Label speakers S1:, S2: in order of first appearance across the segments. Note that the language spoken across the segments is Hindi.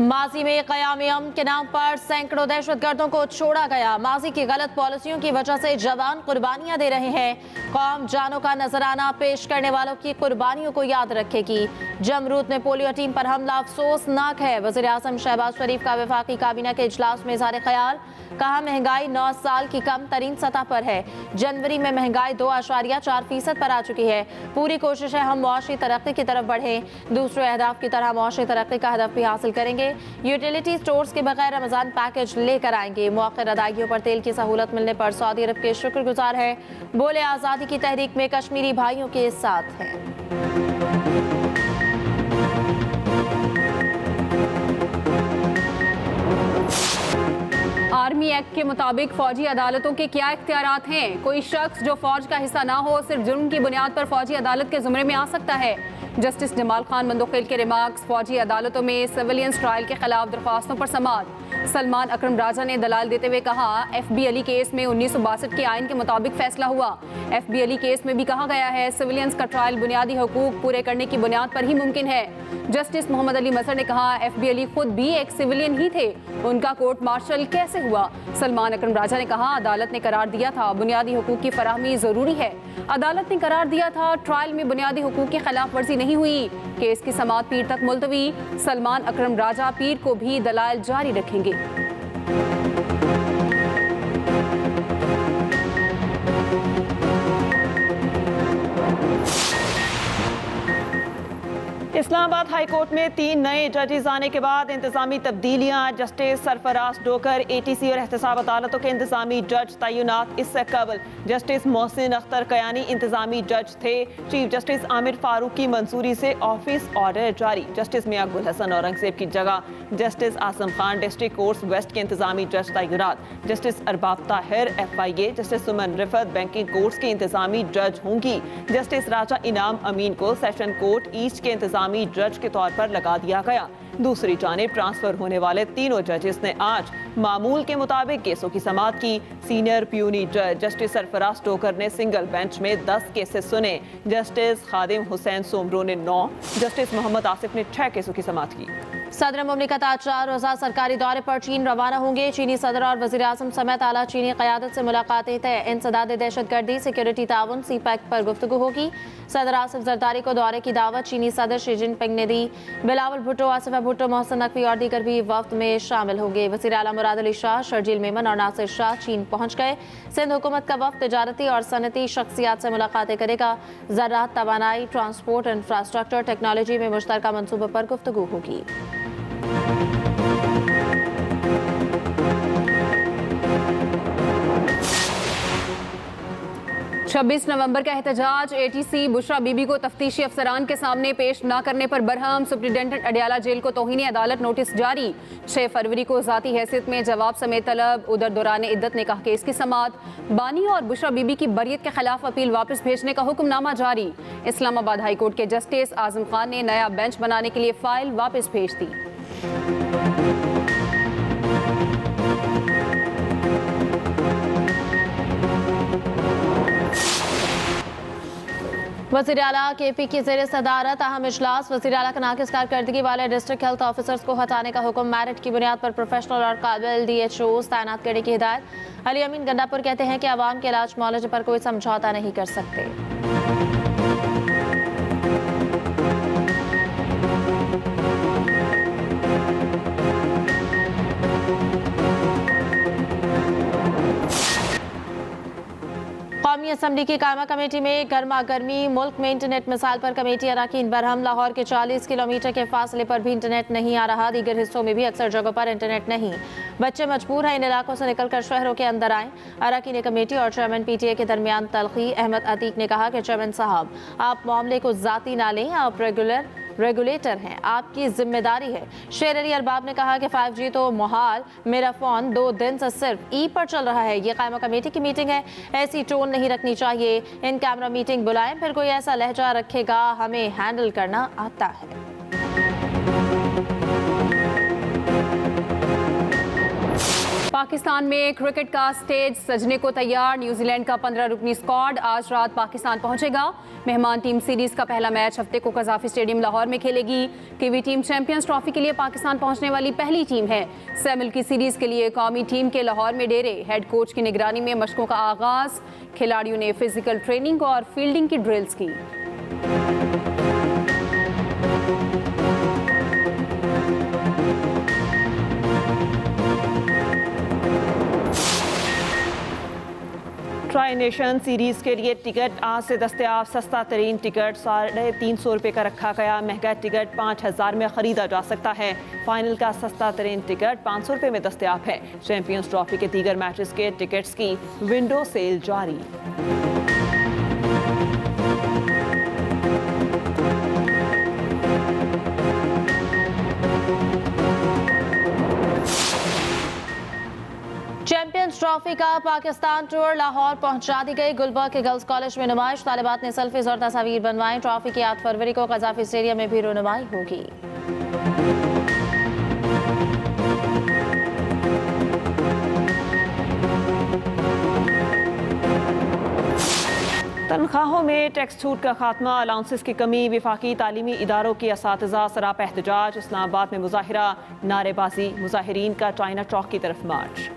S1: माजी में क़याम के नाम पर सैकड़ों दहशतगर्दों को छोड़ा गया। माजी की गलत पॉलिसियों की वजह से जवान कुर्बानियां दे रहे हैं। कौम जानों का नजराना पेश करने वालों की कुर्बानियों को याद रखेगी। जमरूद में पोलियो टीम पर हमला अफसोसनाक है। वज़ीर आज़म शहबाज शरीफ का वफाकी काबीना के इजलास में इज़हार ख्याल। कहा महंगाई 9 साल की कम तरीन सतह पर है। जनवरी में महंगाई 2.4% पर आ चुकी है। पूरी कोशिश है हम मुआशी तरक्की की तरफ बढ़ें। दूसरे अहदाफ की तरह मुआशी तरक्की का हदफ भी हासिल करेंगे। यूटिलिटी स्टोर्स के बगैर रमजान पैकेज लेकर आएंगे। मौखर अदायगियों पर तेल की सहूलत मिलने पर सऊदी अरब के शुक्रगुजार है। बोले आज़ादी की तहरीक में कश्मीरी भाइयों के साथ हैं।
S2: आर्मी एक्ट के मुताबिक फौजी अदालतों के क्या इख्तियारात हैं? कोई शख्स जो फौज का हिस्सा ना हो सिर्फ जुर्म की बुनियाद पर फौजी अदालत के जुमरे में आ सकता है। जस्टिस जमाल खान मंदोखेल के रिमार्क्स। फौजी अदालतों में सिविलियंस ट्रायल के खिलाफ दरख्वास्तों पर समाअत। सलमान अकरम राजा ने दलाल देते हुए कहा FB अली केस में 1962 के आइन के मुताबिक फैसला हुआ। FB अली केस में भी कहा गया है सिविलियंस का ट्रायल बुनियादी हुकूक पूरे करने की बुनियाद पर ही मुमकिन है। जस्टिस मोहम्मद अली मसर ने कहा FB अली खुद भी एक सिविलियन ही थे, उनका कोर्ट मार्शल कैसे हुआ? सलमान अकरम राजा ने कहा अदालत ने करार दिया था बुनियादी हुकूक की फराहमी जरूरी है। अदालत ने करार दिया था ट्रायल में बुनियादी हुकूक की खिलाफ वर्जी नहीं हुई। केस की समाअत पीर तक मुलतवी। सलमान अकरम राजा पीर को भी दलाइल जारी रखेंगे।
S3: इस्लामाबाद हाई कोर्ट में 3 नए जजेस आने के बाद इंतजामी तब्दीलियां। जस्टिस सरफराज डोकर ATC और एहतसाब अदालतों के इंतजामी जज तैनात। इससे कबल जस्टिस मोहसिन अख्तर कयानी इंतजामी जज थे। चीफ जस्टिस आमिर फारूक की मंजूरी से ऑफिस ऑर्डर जारी। जस्टिस मियां गुल हसन औरंगजेब की जगह justice Asim Khan district courts west के इंतजामी जज तैनात। Justice Arbab Tahir FIA, justice Saman Rafat banking courts की इंतजामी जज होंगी। जस्टिस राजा इनाम अमीन को सेशन कोर्ट ईस्ट के इंतजामी जज के तौर पर लगा दिया गया। दूसरी जानिब ट्रांसफर होने वाले तीनों जजेस ने आज मामूल के मुताबिक केसों की समाअत की। सीनियर प्यूनी जज जस्टिस सरफराज डोकर ने सिंगल बेंच में 10 केसेस सुने। जस्टिस खादिम हुसैन सोमरो ने 9, जस्टिस मोहम्मद आसिफ ने 6 केसों की समाअत की।
S1: सदर मुमलिकत आज 4 रोज़ा सरकारी दौरे पर चीन रवाना होंगे। चीनी सदर और वज़ीर आज़म समेत आला चीनी क़यादत से मुलाकातें तय। इंसदाद दहशतगर्दी सिक्योरिटी ताउन CPEC पर गुफ्तगू होगी। सदर आसिफ जरदारी को दौरे की दावत चीनी सदर शी जिनपिंग ने दी। बिलावल भुट्टो, आसिफा भुट्टो, मोहसिन नकवी और दीगर भी वफ्द में शामिल होंगे। वज़ीर आला मुराद अली शाह, शर्जील मेमन और नासिर शाह चीन पहुँच गए। सिंध हुकूमत का वफ्द तजारती और सनती शख्सियात से मुलाकातें करेगा। ज़राअत, तवानाई, ट्रांसपोर्ट, इंफ्रास्ट्रक्चर, टेक्नोलॉजी में मुश्तरका मनसूबों पर गुफ्तगू होगी।
S2: 26 नवंबर का एहतजाज। ATC बुशरा बीबी को तफ्तीशी अफसरान के सामने पेश न करने पर बरहम। सुप्रिंटेंडेंट अडियाला जेल को तौहीन अदालत नोटिस जारी। 6 फरवरी को ज़ाती हैसियत में जवाब समेत तलब। उधर दौरान इद्दत ने कहा केस की समाअत। बानी और बुशरा बीबी की बरियत के खिलाफ अपील वापस भेजने का हुक्मनामा जारी। इस्लामाबाद हाई कोर्ट के जस्टिस आजम खान ने नया बेंच बनाने के लिए फाइल वापस भेज दी।
S1: वज़ीर आला KP की ज़ेर सदारत अहम इजलास। वज़ीर आला का नाकिस कारकर्दगी वाले डिस्ट्रिक्ट हेल्थ ऑफिसर्स को हटाने का हुक्म। मेरिट की बुनियाद पर प्रोफेशनल और काबिल DHOs तैनात करने की हिदायत। अली अमीन गंडापुर कहते हैं कि आवाम के इलाज मुआलजे पर कोई समझौता नहीं कर सकते। कौमी असम्बली की कायमा कमेटी में गर्मा गर्मी। मुल्क में इंटरनेट मिसाल पर कमेटी अरकान बरहम। लाहौर के 40 किलोमीटर के फासले पर भी इंटरनेट नहीं आ रहा। दीगर हिस्सों में भी अक्सर जगहों पर इंटरनेट नहीं। बच्चे मजबूर हैं इन इलाकों से निकलकर शहरों के अंदर आएँ। अरकान कमेटी और चेयरमैन PTA के दरमियान तलखी। अहमद अतीक ने कहा कि चेयरमैन साहब आप मामले को जाती ना लें, आप रेगुलेटर हैं, आपकी जिम्मेदारी है। शेर अली अरबाब ने कहा कि 5G तो मुहाल, मेरा फ़ोन 2 दिन से सिर्फ E पर चल रहा है। ये कायमा कमेटी की मीटिंग है, ऐसी टोन नहीं रखनी चाहिए। इन कैमरा मीटिंग बुलाएं, फिर कोई ऐसा लहजा रखेगा, हमें हैंडल करना आता है।
S2: पाकिस्तान में क्रिकेट का स्टेज सजने को तैयार। न्यूजीलैंड का 15 रुकनी स्क्वाड आज रात पाकिस्तान पहुंचेगा। मेहमान टीम सीरीज का पहला मैच हफ्ते को कजाफी स्टेडियम लाहौर में खेलेगी। कीवी टीम चैंपियंस ट्रॉफी के लिए पाकिस्तान पहुंचने वाली पहली टीम है। सेमिल की सीरीज के लिए कौमी टीम के लाहौर में डेरे। हेड कोच की निगरानी में मशकों का आगाज। खिलाड़ियों ने फिजिकल ट्रेनिंग और फील्डिंग की ड्रिल्स की।
S3: ट्राई नेशन सीरीज के लिए टिकट आज से दस्तयाब। सस्ता तरीन टिकट 350 रुपये का रखा गया। महंगा टिकट 5000 में ख़रीदा जा सकता है। फाइनल का सस्ता तरीन टिकट 500 रुपये में दस्तयाब है। चैंपियंस ट्रॉफी के दीगर मैचेस के टिकट्स की विंडो सेल जारी।
S1: चैंपियंस ट्रॉफी का पाकिस्तान टूर लाहौर पहुंचा दी गई। गुलबर्ग के गर्ल्स कॉलेज में नुमाइश। तालिबात ने सेल्फीज और तस्वीर बनवाई। ट्रॉफी की 8 फरवरी को कजाफी स्टेडियम में भी रोनुमाई होगी।
S3: तनख्वाहों में टैक्स छूट का खात्मा, अलाउंसेस की कमी, विफाकी तालीमी इदारों के असातिज़ा सरापा एहतजाज। इस्लामाबाद में मुजाहिरा, नारेबाजी, मुजाहिरीन का चाइना चौक की तरफ मार्च।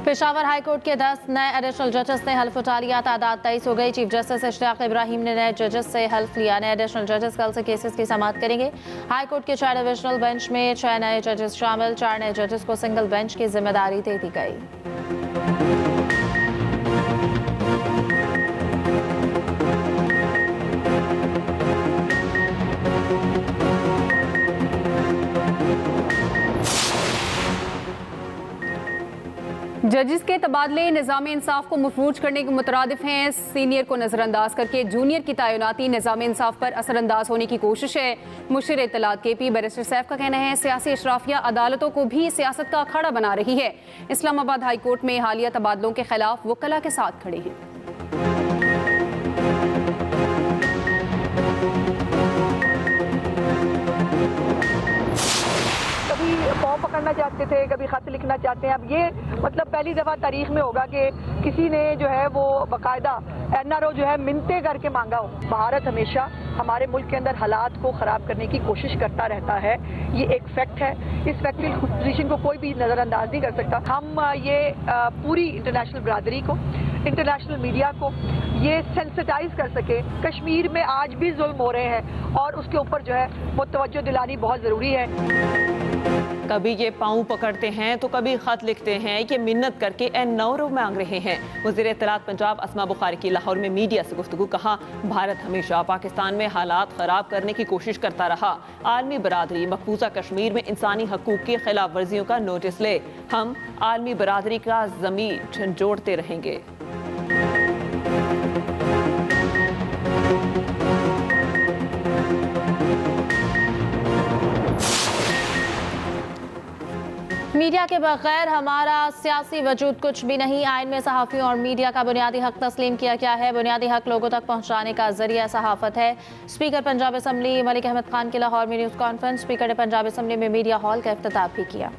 S1: पेशावर हाईकोर्ट के 10 नए एडिशनल जजेस ने हल्फ उठा लिया। तादाद 23 हो गई। चीफ जस्टिस इश्तियाक इब्राहिम ने नए जजेस से हल्फ लिया। नए एडिशनल जजेस कल से केसेस की समाअत करेंगे। हाईकोर्ट के 4 डिविजनल बेंच में 6 नए जजेस शामिल। 4 नए जजेस को सिंगल बेंच की जिम्मेदारी दे दी गई।
S2: जजेस के तबादले निज़ाम इंसाफ को मफरूज करने के मुतरादिफ हैं। सीनियर को नज़रअंदाज करके जूनियर की तैनाती निज़ाम इंसाफ पर असरअंदाज होने की कोशिश है। मुशीर इत्तलात KP बैरिस्टर सैफ का कहना है सियासी अशराफिया अदालतों को भी सियासत का अखाड़ा बना रही है। इस्लामाबाद हाई कोर्ट में हालिया तबादलों के खिलाफ वकला के साथ खड़े हैं।
S4: कभी फॉर्म पकड़ना चाहते थे, कभी खत लिखना चाहते हैं। अब ये मतलब पहली दफ़ा तारीख में होगा कि किसी ने जो है वो बाकायदा NRO जो है मिन्नतें करके मांगा हो। भारत हमेशा हमारे मुल्क के अंदर हालात को ख़राब करने की कोशिश करता रहता है। ये एक फैक्ट है। इस फैक्ट की पोजीशन को कोई भी नज़रअंदाज नहीं कर सकता। हम ये पूरी इंटरनेशनल बरादरी को, इंटरनेशनल मीडिया को ये सेंसिटाइज कर सके। कश्मीर में आज भी जुल्म हो रहे हैं और उसके ऊपर जो है वो तवज्जो दिलानी बहुत ज़रूरी है।
S3: कभी ये पाँव पकड़ते हैं तो कभी खत लिखते हैं। ये मिन्नत करके NRO मांग रहे हैं। वज़ीर इत्तलात पंजाब अस्मा बुखारी की लाहौर में मीडिया से गुफ्तगू। कहा भारत हमेशा पाकिस्तान में हालात ख़राब करने की कोशिश करता रहा। आलमी बरादरी मकबूजा कश्मीर में इंसानी हकूक़ की खिलाफ वर्जियों का नोटिस ले। हम आलमी बरादरी का ज़मीर झंझोड़ते रहेंगे।
S1: मीडिया के बगैर हमारा सियासी वजूद कुछ भी नहीं। आइन में सहाफ़ियों और मीडिया का बुनियादी हक तस्लीम किया गया है। बुनियादी हक लोगों तक पहुंचाने का जरिया सहाफ़त है। स्पीकर पंजाब असम्बली मलिक अहमद खान की लाहौर में न्यूज़ कॉन्फ्रेंस। स्पीकर ने पंजाब असम्बली में मीडिया हॉल का इफ्तिताह भी किया।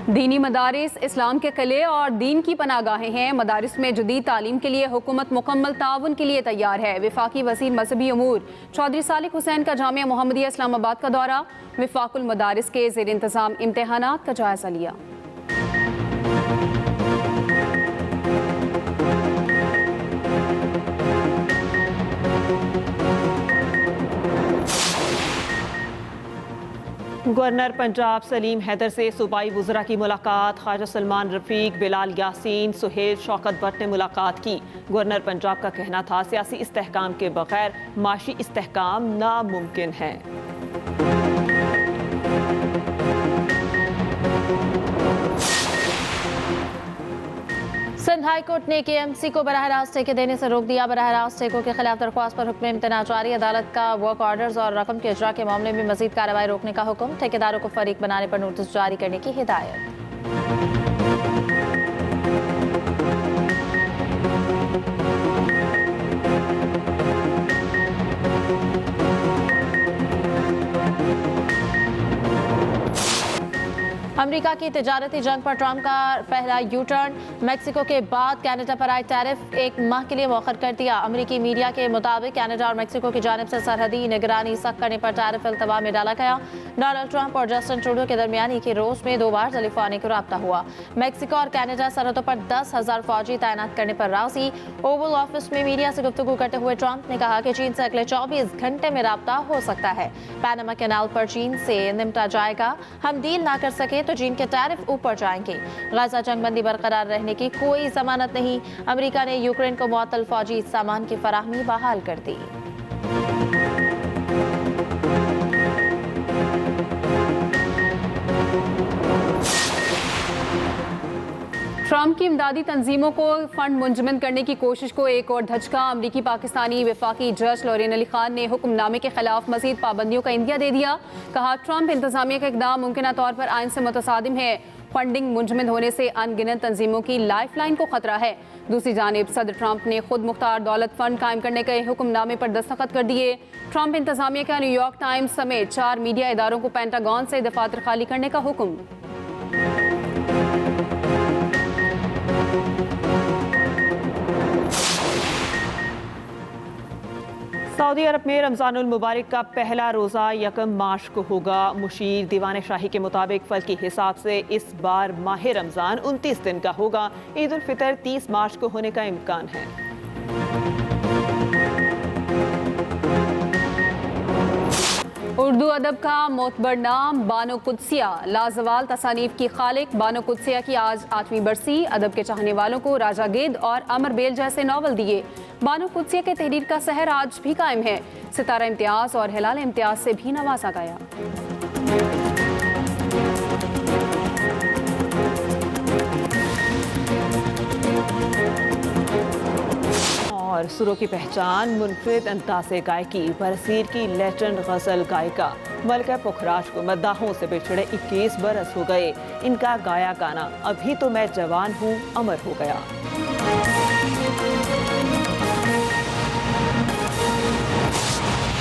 S2: दीनी मदारिस इस्लाम के किले और दीन की पनागाहें हैं। मदारिस में जदीद तालीम के लिए हुकूमत मुकम्मल ताउन के लिए तैयार है। वफाकी वज़ीर मजहबी अमूर चौधरी सालिक हुसैन का जामिया मोहम्मदिया इस्लामाबाद का दौरा। वफाकुल मदारिस के ज़ेर इंतज़ाम इम्तिहानात का जायज़ा लिया।
S3: गवर्नर पंजाब सलीम हैदर से सूबाई वुज़रा की मुलाकात। ख्वाजा सलमान रफ़ीक, बिलाल यासीन, सुहेल शौकत भट्ट ने मुलाकात की। गवर्नर पंजाब का कहना था सियासी इस्तेहकाम के बगैर माशी इस्तेहकाम नामुमकिन है।
S1: सिंध हाई कोर्ट ने केएमसी को बराह रास्त ठेके देने से रोक दिया। बराह रास्त ठेकों के खिलाफ दरख्वास्त पर हुक्म इम्तना जारी। अदालत का वर्क ऑर्डर्स और रकम के इजरा के मामले में मजीद कार्रवाई रोकने का हुक्म। ठेकेदारों को फरीक बनाने पर नोटिस जारी करने की हिदायत। अमेरिका की तिजारती जंग पर ट्रंप का पहला यू टर्न। मेक्सिको के बाद कनाडा पर आए टैरिफ एक माह के लिए मौखर कर दिया। अमेरिकी मीडिया के मुताबिक कनाडा और मेक्सिको की जानिब से सरहदी निगरानी सख्त करने पर टैरिफ अल्तवा में डाला गया। डोनाल्ड ट्रंप और जस्टिन ट्रूडो के दरमियान एक ही रोज में 2 बार टेलीफोनिक राब्ता हुआ। मेक्सिको और कनाडा सरहदों पर 10,000 फौजी तैनात करने पर राजी। ओवल ऑफिस में मीडिया से गुफ्तगू करते हुए ट्रंप ने कहा कि चीन से अगले 24 घंटे में राब्ता हो सकता है। पैनामा कैनाल पर चीन से निपटा जाएगा। हम डील ना कर सके तो चीन के टैरिफ ऊपर जाएंगे। गाजा जंगबंदी बरकरार रहने की कोई जमानत नहीं। अमेरिका ने यूक्रेन को मुअत्तल फौजी सामान की फराहमी बहाल कर दी।
S2: ट्रंप की इमदादी तंजीमों को फंड मुंजमद करने की कोशिश को एक और धचका। अमरीकी पाकिस्तानी वफाकी जज लॉरेन अली खान ने हुक्मनामे के खिलाफ मजीद पाबंदियों का इंदिया दे दिया। कहा, ट्रंप इंतजामिया का इकदाम मुमकिन तौर पर आइन से मुतसादिम है। फंडिंग मुंजमद होने से अनगिनत तंजीमों की लाइफ लाइन को खतरा है। दूसरी जानिब सदर ट्रंप ने खुद मुख्तार दौलत फंड कायम करने के हुक्मनामे पर दस्तखत कर दिए। ट्रंप इंतजामिया का न्यूयॉर्क टाइम्स समेत 4 मीडिया इदारों को पेंटागन से दफातर खाली करने का हुक्म।
S3: सऊदी अरब में रमज़ानुल मुबारक का पहला रोज़ा 1 मार्च को होगा। मुशीर दीवान शाही के मुताबिक फल्की हिसाब से इस बार माह रमज़ान 29 दिन का होगा। ईद उल फितर 30 मार्च को होने का इम्कान है।
S2: उर्दू अदब का मोतबर नाम बानो कुद्सिया। लाजवाल तसानीफ की खालिक बानो कुद्सिया की आज 8वीं बरसी। अदब के चाहने वालों को राजा गेद और अमर बेल जैसे नावल दिए। बानो कुद्सिया के तहरीर का सहर आज भी कायम है। सितारा इम्तियाज और हिलाल इम्तियाज से भी नवाजा गया।
S3: और सुरों की पहचान मुनफरिद अंदाज़े गायकी। बरसीर की लेजेंड गज़ल गायिका मलका पुखराज को मद्दाहों से बिछड़े 21 बरस हो गए। इनका गाया गाना अभी तो मैं जवान हूँ अमर हो गया।